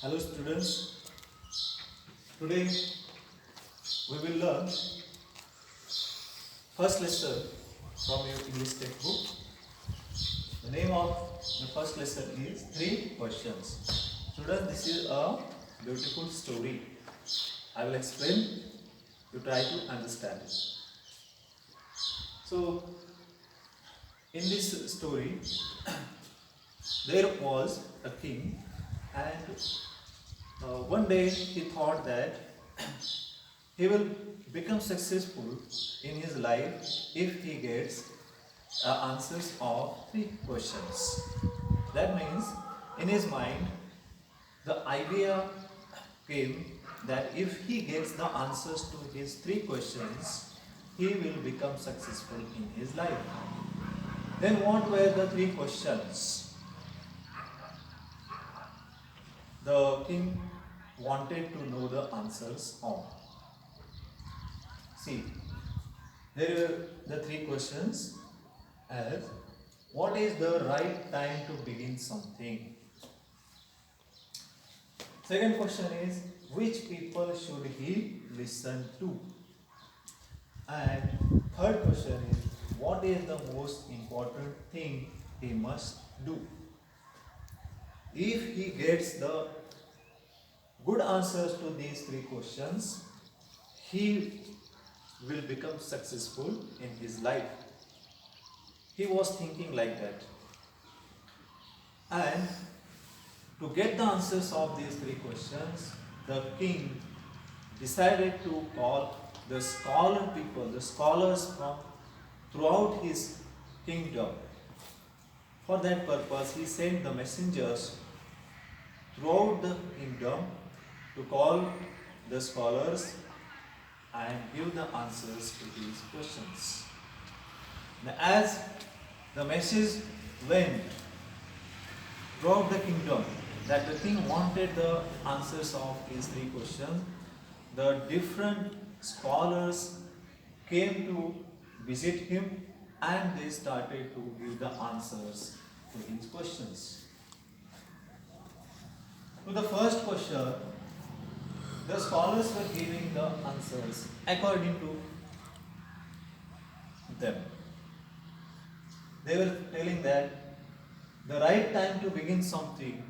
Hello students, today we will learn first lesson from your English textbook. The name of the first lesson is Three Questions. Students, this is a beautiful story. I will explain, you try to understand it. So, in this story, there was a king and one day he thought that he will become successful in his life if he gets answers of three questions. That means in his mind the idea came that if he gets the answers to his three questions, he will become successful in his life. Then what were the three questions? The king wanted to know the answers of. See, there were the three questions as what is the right time to begin something? Second question is which people should he listen to? And third question is what is the most important thing he must do? If he gets the good answers to these three questions, he will become successful in his life. He was thinking like that. And to get the answers of these three questions, the king decided to call the scholar people, the scholars from throughout his kingdom. For that purpose, he sent the messengers throughout the kingdom to call the scholars and give the answers to these questions. Now, as the message went throughout the kingdom that the king wanted the answers of his three questions, the different scholars came to visit him and they started to give the answers to his questions. To the first question, the scholars were giving the answers according to them. They were telling that the right time to begin something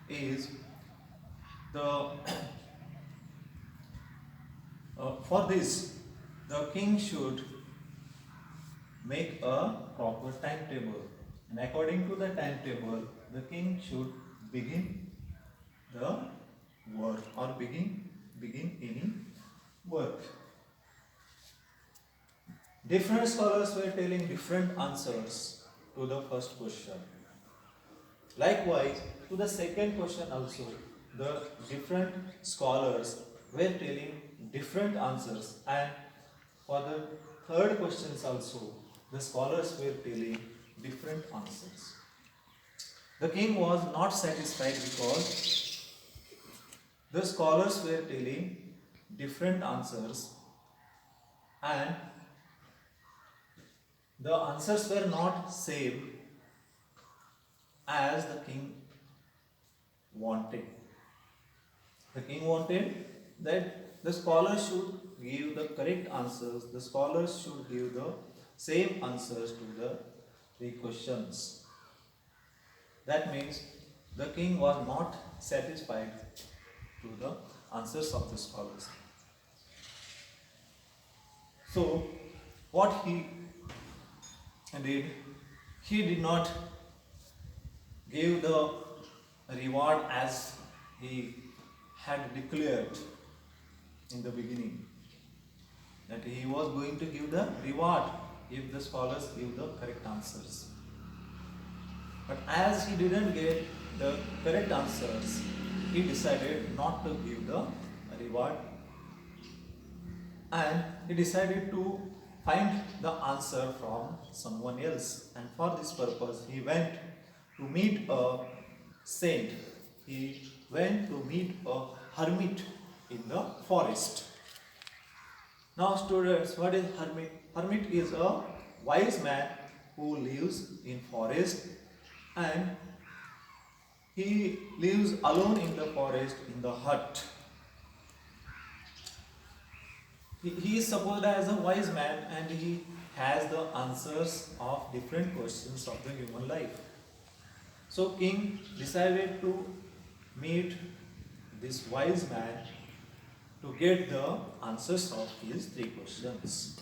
is the for this the king should make a proper timetable, and according to the timetable the king should begin the work or begin any work. Different scholars were telling different answers to the first question. Likewise, to the second question also, the different scholars were telling different answers, and for the third questions also, the scholars were telling different answers. The king was not satisfied because the scholars were telling different answers and the answers were not same as the king wanted. The king wanted that the scholars should give the correct answers, the scholars should give the same answers to the three questions. That means the king was not satisfied to the answers of the scholars. So, what he did, he did not give the reward as he had declared in the beginning, that he was going to give the reward if the scholars give the correct answers. But as he didn't get the correct answers, he decided not to give the reward and he decided to find the answer from someone else. And for this purpose, he went to meet a saint. He went to meet a hermit in the forest. Now, students, what is hermit? Hermit is a wise man who lives in forest and He lives alone in the forest in the hut. He is supposed as a wise man, and he has the answers of different questions of the human life. So king decided to meet this wise man to get the answers of his three questions.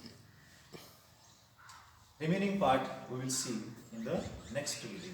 Remaining part we will see in the next video.